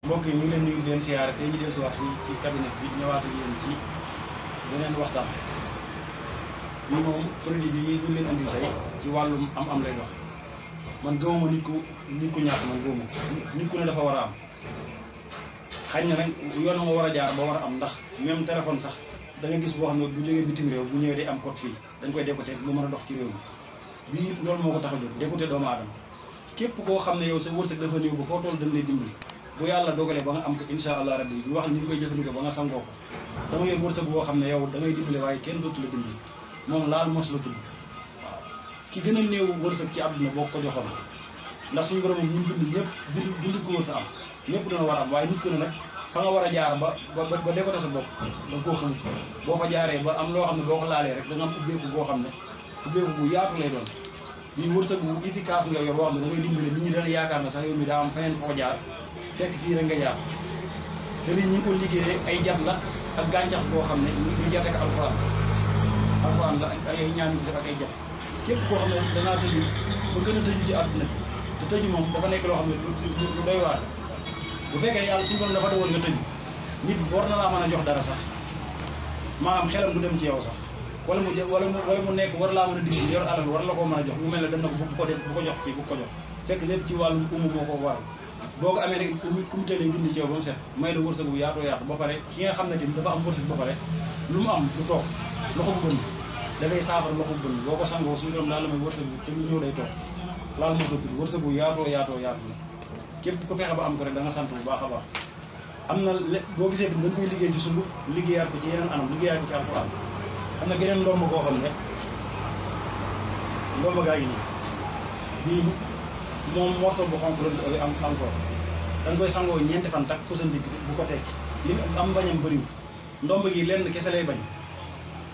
mbokk yi ñu ngi leen nuyu di leen siyaare tey ñu dellusiwaat fii ci cabinet bi ñëwaat ak yéen ci beneen waxtaan bii moom produit bi ñu leen andil tey ci wàllum am-am lay dox man gëmuma nit ku ñàkk man gëmuma nit ku ne dafa war a am xañ na nag yoon nga war a jaar ba war a am ndax même téléphone sax da nga gis boo xam ne bu jógee bitim réew bu ñëwee day am code fii dañ koy décoté lu mën a dox ci réew mi bii loolu moo ko tax a jóg décoté doomu aadama képp koo xam ne yow sa wërsëg dafa néew ba foo toll dañ lay dimbali bu yàlla dogalee ba nga am ko insha allah rabbi ñu wax ni ñu koy jëfandikoo ba nga sangoo ko dama yor wërsëg boo xam ne yow da ngay dimbale waaye kenn dootu la dimbali moom laal mos la tudd waaw ki gën a néew wërsëg ci àdduna boo ko joxoon ndax suñu borom moom ñu bind ñëpp bind ko wërta am ñëpp dana war a am waaye nit ko ne nag fa nga war a jaar ba décoté sa bopp da koo xamul boo fa jaaree ba am loo xam ne boo ko laalee rek da nga am ubbeeku boo xam ne ubbeeku bu yaatu lay doon lii wërsëg bu efficace nga yor boo xam ne da ngay dimbale nit ñi dana yaakaar na sax yow mi daa am feneen foo jaar fekk fii rek nga jaar te lii ñi ngi ko liggéeyee ay jat la ak gàncax boo xam ne ñu jat ak alxuraan la ay ñaan ci def ak ay jat képp koo xam ne dangaa tëju ba gën a tëju ci àdduna te tëju moom dafa nekk loo xam ne lu doy waar bu fekkee yàlla suñu borom dafa doon nga tëju nit war na laa mën a jox dara sax maanaam xelam du dem ci yow sax wala mu nekk war laa mën a digg yor alal war la koo mën a jox mu mel ne dem na ko bu ko def bu ko jox kii bu ko jox fekk lépp ci wàllum umu moo ko waral boo ko amee rek comité lay gindi ci yow ba mu set may la wërsëg bu yaatoo yaatu ba pare ki nga xam ne tamit dafa am wërsëg ba pare lu mu am du toog loxo bu bënn dafay saafara loxo bu bënn boo ko sangoo suñu borom daal la may wërsëg bu te lu ñëw day toog laal mos la tudd wërsëg bu yaatoo yaatu la képp ku fexe ba am ko rek da nga sant bu baax a baax am na boo gisee dañ koy liggéey ci sunguf liggéeyaat ko ci yeneen anam liggéeyaat ko ci alxuraan am na geneen ndomb koo xam ne ndomb gaa yi nii bii moom morceau bu xonk la am encore dañ koy sangoo ñeenti fan takk ko sa ndigg bu ko tekki li am bañam bëriwul ndomb gi lenn kese lay bañ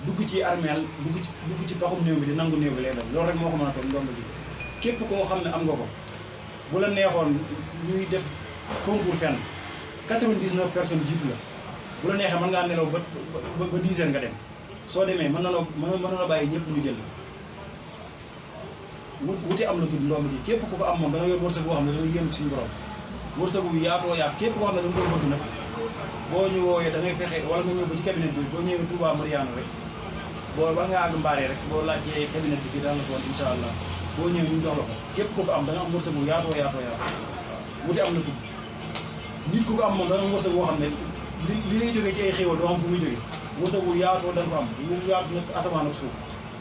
dugg ci armeel dugg ci paxum néew bi di nangu néew bi lay bañ loolu rek moo ko mën a toog ndomb gi képp koo xam ne am nga ko bu la neexoon ñuy def concours fenn 99 personnes jiitu la bu la neexee mën ngaa nelaw ba 10 heures nga dem soo demee mën na la bàyyi ñëpp ñu jël wuti am na tudd ndomb gi képp ku ko am moom da nga yor wërsëg boo xam ne da nga yéem suñu borom wërsëg bu yaatoo yaat képp koo xam ne da nga koy bëgg nag boo ñu wooyee da ngay fexe wala nga ñëw ba ci cabinet bi boo ñëwee Touba Mariana rek boo ba nga àgg mbaaree rek boo laajtee cabinet bi fii daal la ko woon incha allah boo ñëwee ñu jox la ko képp ku ko am da nga am wërsëg bu yaatoo yaatu wuti am na tudd nit ku ko am moom da nga am wërsëg boo xam ne li lay jógee ci ay xéewal doo xam fu muy jógee wërsëg bu yaatoo da nga ko am lu yaatu nag asamaan ak suuf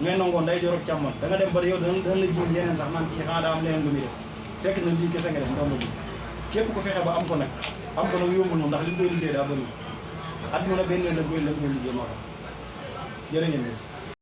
ngay nangoon day jorog càmmoñ da nga dem ba yow dana la jiin yeneen sax naan kii xanaa daa am leneen lu muy def fekk na lii kese nga def ndomb bi képp ku fexe ba am ko nag yombul moom ndax li ñu koy liggéey daa bëri at mu ne benn lañ koy liggéey moo tax jërë ngeen jëf